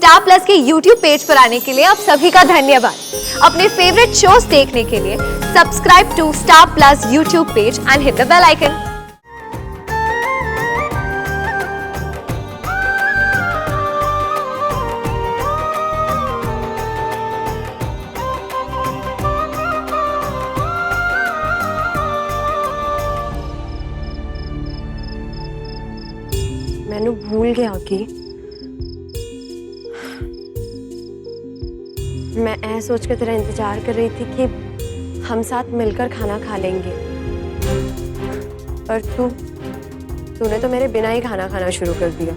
Star plus के YouTube page पर आने के लिए आप सभी का धन्यवाद। अपने फेवरेट शोज देखने के लिए subscribe to Star Plus YouTube page and hit the bell icon. मैंने भूल गया कि मैं ऐ सोच के तेरा इंतजार कर रही थी कि हम साथ मिलकर खाना खा लेंगे, पर तूने तो मेरे बिना ही खाना खाना शुरू कर दिया।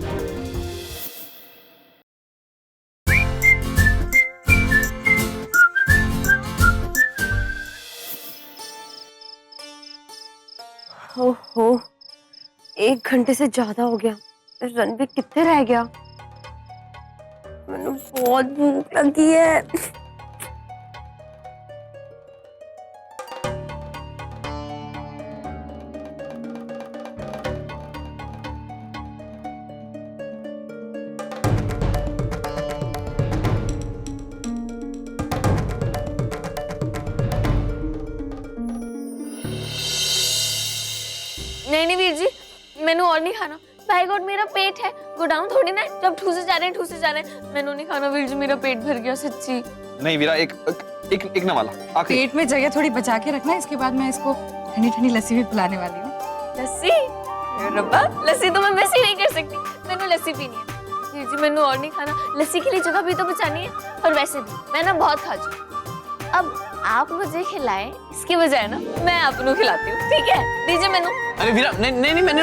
ओहो, 1 घंटे से ज्यादा हो गया। रणवीर कितने रह गया? मैंने बहुत भूख लगी है। नहीं वीर जी, मैंने और नहीं खाना। बाय गॉड, मेरा पेट है। गोडाउन थोड़ी ना है, जब ठूसे जा रहे हैं। मैंने नहीं खाना वीर जी, मेरा पेट भर गया सच्ची। नहीं वीरा, एक ना वाला आखिरी। पेट में जगह थोड़ी बचा के रखना, इसके बाद मैं इसको ठंडी ठंडी लस्सी भी पिलाने वाली हूँ। लस्सी? रब्बा, लस्सी तो मैं वैसे ही नहीं कर सकती। मैंने लस्सी पीनी है वीर जी, मैंने और नहीं खाना। लस्सी के लिए जगह भी तो बचानी है, और वैसे भी मैं ना बहुत खा चुकी। अब आप मुझे खिलाएं, इसकी बजाय ना मैं आपको खिलाती हूँ, ठीक है? दीजिए मैनू। अरे वीरा, नहीं मैंने नहीं।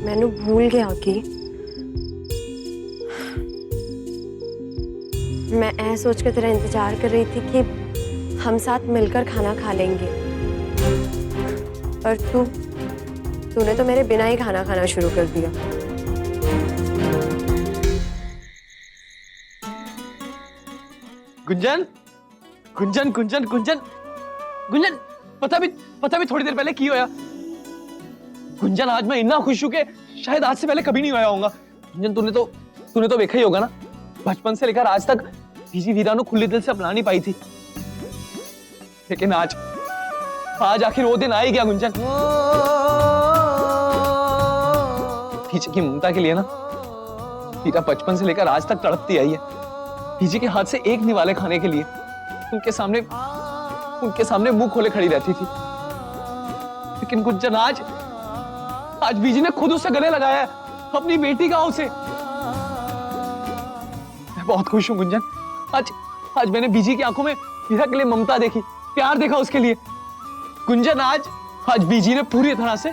मैंने भूल गया कि मैं ऐ सोच के तेरा इंतजार कर रही थी कि हम साथ मिलकर खाना खा लेंगे, पर तूने तो मेरे बिना ही खाना खाना शुरू कर दिया। गुंजन, पता भी थोड़ी देर पहले की होया। गुंजन, आज मैं इतना खुश हूं कि शायद आज से पहले कभी नहीं होया होगा। गुंजन, तूने तो देखा ही होगा ना, बचपन से लेकर आज तक बीजी वीरा को खुले दिल से अपना नहीं पाई थी, लेकिन आज आखिर वो दिन आ ही गया। गुंजन, बीजी की ममता के लिए ना वीरा बचपन से लेकर आज तक तड़पती आई है। बीजी के हाथ से एक निवाले खाने के लिए उनके सामने मुंह खोले खड़ी रहती थी, लेकिन गुंजन आज बीजी ने खुद उससे गले लगाया है, अपनी बेटी का उसे। मैं बहुत खुश हूं गुंजन। आज मैंने बीजी की आंखों में वीरा के लिए ममता देखी, प्यार देखा उसके लिए। गुंजन, आज बीजी ने पूरी तरह से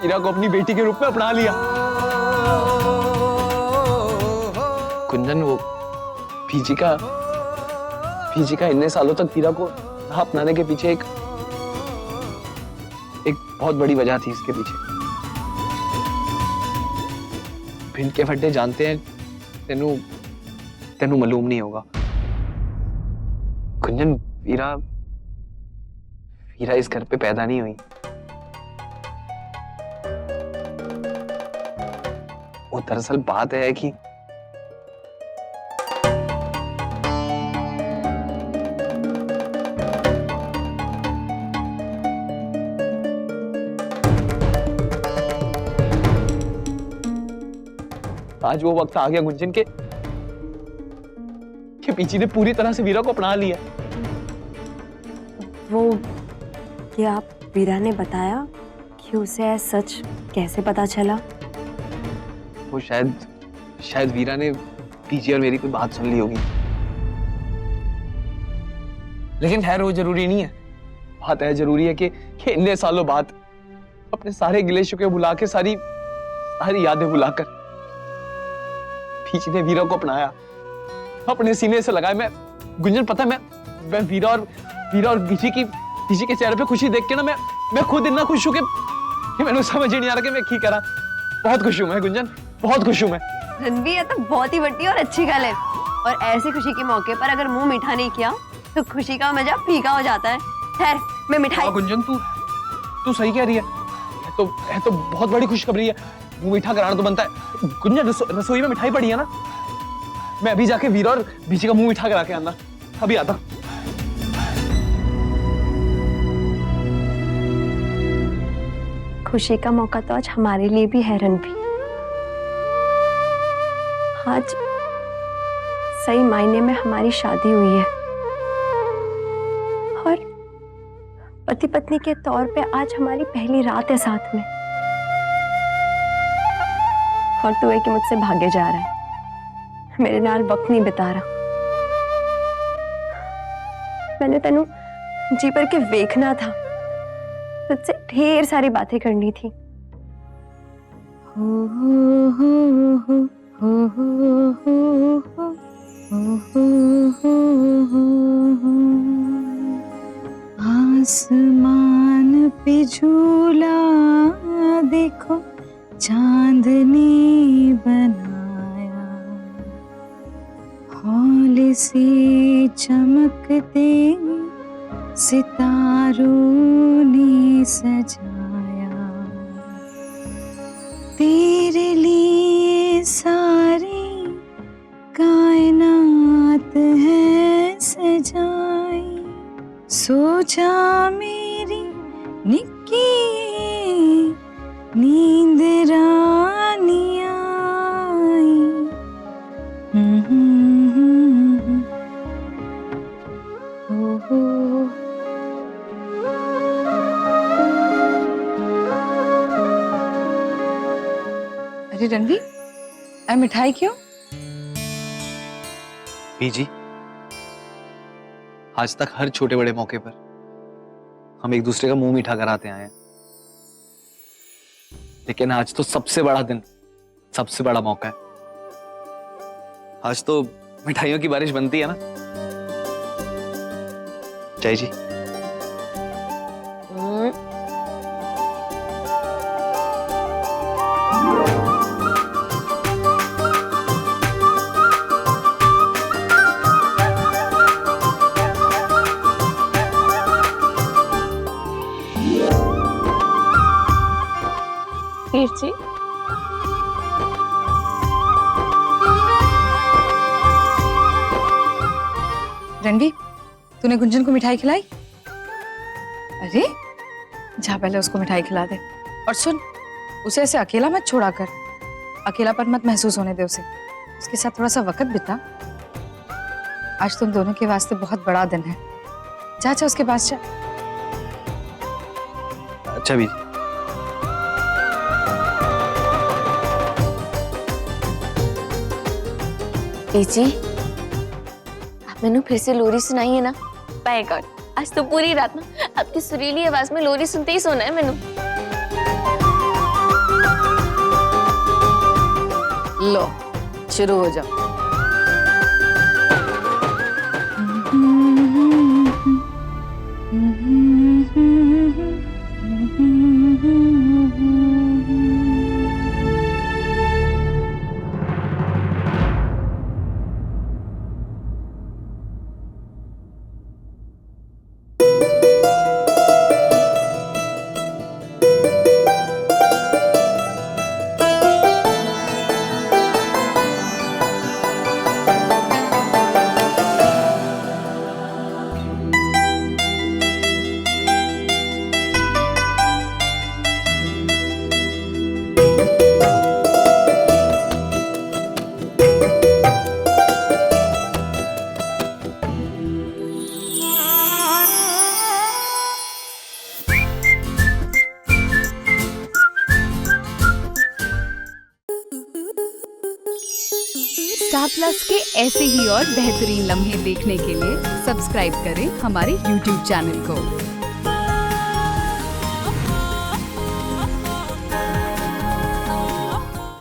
वीरा को अपनी बेटी के रूप में अपना लिया। गुंजन, वो बीजी का इतने सालों तक वीरा को ना अपनाने के पीछे एक बहुत बड़ी वजह थी। इसके पीछे भिंड के फट्टे जानते हैं, तेनू मालूम नहीं होगा। गुंजन, वीरा इस घर पे पैदा नहीं हुई। वो दरअसल बात है कि आज वो वक्त आ गया गुंजन के बीजी ने पूरी तरह से वीरा को अपना लिया। वो क्या वीरा ने बताया कि उसे सच कैसे पता चला? वो शायद वीरा ने बीजी और मेरी कोई बात सुन ली होगी, लेकिन खैर वो जरूरी नहीं है। बात है जरूरी है कि इतने सालों बाद अपने सारे गिले शिकवे भुला के सारी यादें भुलाकर बीजी ने वीरा को अपनाया, अपने सीने से लगाया। मैं गुंजन, पता है मैं वीरा और बीजी के चेहरे पे खुशी देख के ना मैं मैं खुद इतना खुश हूं कि मैंने समझ ही नहीं आ रहा कि मैं की करा। बहुत खुश हूं मैं गुंजन, बहुत खुश हूं मैं। रणवीर ये तो बहुत ही बड़ी और अच्छी गल है, और ऐसी खुशी के मौके पर अगर मुंह मीठा नहीं किया तो खुशी का मजा फीका हो जाता है। खैर मैं मिठाई। गुंजन तू सही कह रही है, ये तो बहुत बड़ी खुशखबरी है। मुंह मीठा कराना तो बनता है। गुंजन रसोई में मिठाई पड़ी है ना, मैं अभी जाके वीरा और बीची का मुंह मीठा करा के आना, अभी आता। खुशी का मौका तो आज हमारे लिए भी है रणवीर। आज सही मायने में हमारी शादी हुई है और पति पत्नी के तौर पे आज हमारी पहली रात है साथ में। और तू है कि मुझसे भागे जा रहा है, मेरे नाल वक्त नहीं बिता रहा। मैंने तेनू जी पर के देखना था, तुझसे ढेर सारी बातें करनी थी। आसमान पे झूला देखो चांदनी बनाया, हौले से चमकते सितारों ने सजाया, तेरे लिए सारी कायनात है सजाई, सो जा मेरी निक्की नींद रानी आई। अरे रणवीर, मिठाई क्यों? बीजी, आज तक हर छोटे बड़े मौके पर हम एक दूसरे का मुंह मीठा कराते आए हैं, लेकिन आज तो सबसे बड़ा दिन, सबसे बड़ा मौका है। आज तो मिठाइयों की बारिश बनती है ना। जय जी। जी रणवीर, तूने गुंजन को मिठाई खिलाई? अरे जा पहले उसको मिठाई खिला दे। और सुन, उसे ऐसे अकेला मत छोड़ा कर, अकेलापन मत महसूस होने दे उसे, उसके साथ थोड़ा सा वक्त बिता। आज तुम दोनों के वास्ते बहुत बड़ा दिन है। जा जा उसके पास जा। अच्छा भी। जी आप मैंने फिर से लोरी सुनाई है ना? बाय गॉड, आज तो पूरी रात ना आपकी सुरीली आवाज में लोरी सुनते ही सोना है मैंने। लो शुरू हो जाओ। स्टार प्लस के ऐसे ही और बेहतरीन लम्हे देखने के लिए सब्सक्राइब करें हमारे YouTube चैनल को।